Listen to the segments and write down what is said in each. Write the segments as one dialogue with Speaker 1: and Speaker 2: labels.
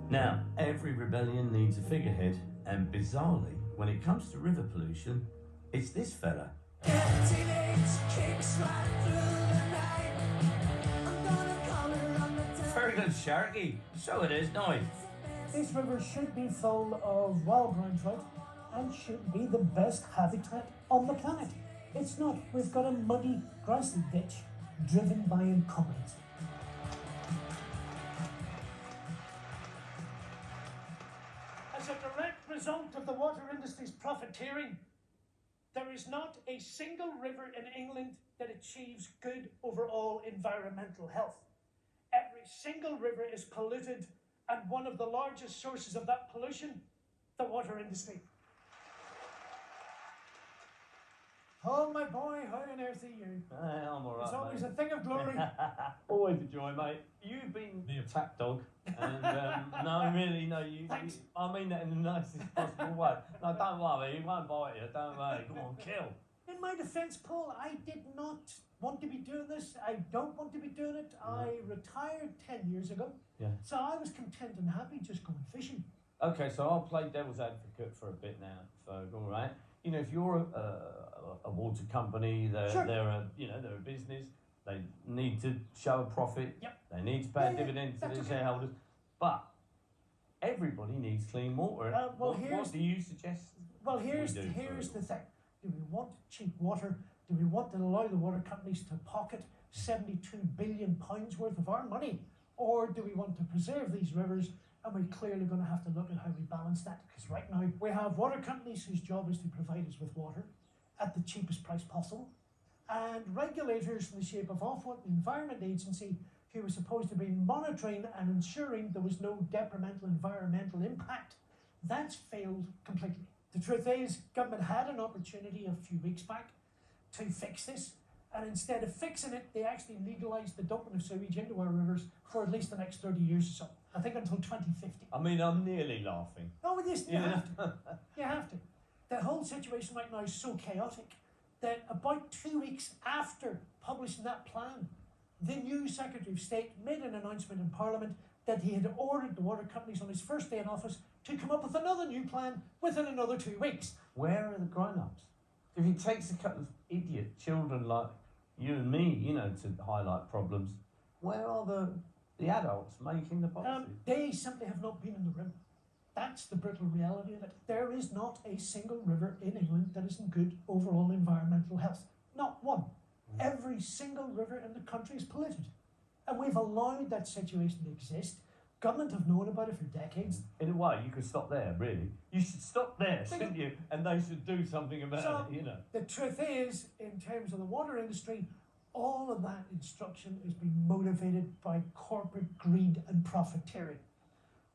Speaker 1: Now, every rebellion needs a figurehead, and bizarrely, when it comes to river pollution, it's this fella. Feargal Sharkey, so it is now.
Speaker 2: This river should be full of wild brown trout and should be the best habitat on the planet. It's not. We've got a muddy, grassy ditch driven by incompetence. As a direct result of the water industry's profiteering, there is not a single river in England that achieves good overall environmental health. Every single river is polluted, and one of the largest sources of that pollution, the water industry. Oh, my boy, how on earth are you?
Speaker 1: I'm all right,
Speaker 2: It's always
Speaker 1: mate.
Speaker 2: a thing of glory.
Speaker 1: Always a joy, mate. You've been the attack dog, and no, really, no,
Speaker 2: Thanks.
Speaker 1: I mean that in the nicest possible way. No, don't worry, he won't bite you. Don't worry. Go on, kill.
Speaker 2: In my defence, Paul, I did not want to be doing this. I don't want to be doing it. I retired 10 years ago.
Speaker 1: Yeah.
Speaker 2: So I was content and happy just going fishing.
Speaker 1: Okay, so I'll play devil's advocate for a bit now, Ferg, all right? You know, if you're a water company, they're
Speaker 2: Sure.
Speaker 1: they're a business. They need to show a profit.
Speaker 2: Yep.
Speaker 1: They need to pay a
Speaker 2: Yeah,
Speaker 1: dividend to
Speaker 2: that's
Speaker 1: the
Speaker 2: okay.
Speaker 1: shareholders. But everybody needs clean water.
Speaker 2: Well,
Speaker 1: what do you suggest?
Speaker 2: Well, here's
Speaker 1: do,
Speaker 2: the
Speaker 1: Fergal?
Speaker 2: thing. Do we want cheap water? Do we want to allow the water companies to pocket £72 billion worth of our money? Or do we want to preserve these rivers? And we're clearly going to have to look at how we balance that. Because right now we have water companies whose job is to provide us with water at the cheapest price possible. And regulators in the shape of Ofwat, the Environment Agency, who was supposed to be monitoring and ensuring there was no detrimental environmental impact. That's failed completely. The truth is, government had an opportunity a few weeks back to fix this, and instead of fixing it, they actually legalised the dumping of sewage into our rivers for at least the next 30 years or so. I think until 2050.
Speaker 1: I mean, I'm nearly laughing.
Speaker 2: Oh, it is. You
Speaker 1: Yeah.
Speaker 2: have to. You have to. The whole situation right now is so chaotic that about 2 weeks after publishing that plan, the new Secretary of State made an announcement in Parliament that he had ordered the water companies on his first day in office to come up with another new plan within another 2 weeks.
Speaker 1: Where are the grown-ups? If it takes a couple of idiot children like you and me, you know, to highlight problems, where are the adults making the policy?
Speaker 2: They simply have not been in the room. That's the brutal reality of it. There is not a single river in England that is in good overall environmental health. Not one. Every single river in the country is polluted. And we've allowed that situation to exist. Government have known about it for decades.
Speaker 1: In a way, you could stop there, really. You should stop there, shouldn't you? And they should do something about it, you know.
Speaker 2: The truth is, in terms of the water industry, all of that instruction is being motivated by corporate greed and profiteering.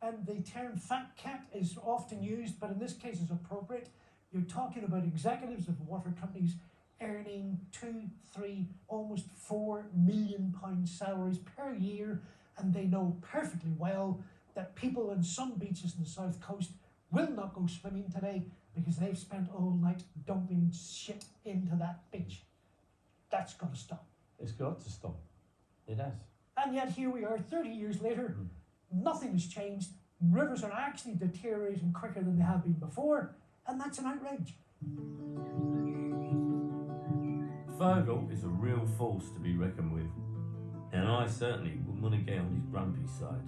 Speaker 2: And the term fat cat is often used, but in this case is appropriate. You're talking about executives of water companies earning £2, £3, almost £4 million salaries per year, and they know perfectly well that people on some beaches in the south coast will not go swimming today because they've spent all night dumping shit into that beach. That's got to stop.
Speaker 1: It's got to stop. It has.
Speaker 2: And yet here we are 30 years later, nothing has changed. Rivers are actually deteriorating quicker than they have been before, and that's an outrage.
Speaker 1: Feargal is a real force to be reckoned with, and I certainly wouldn't want to get on his grumpy side.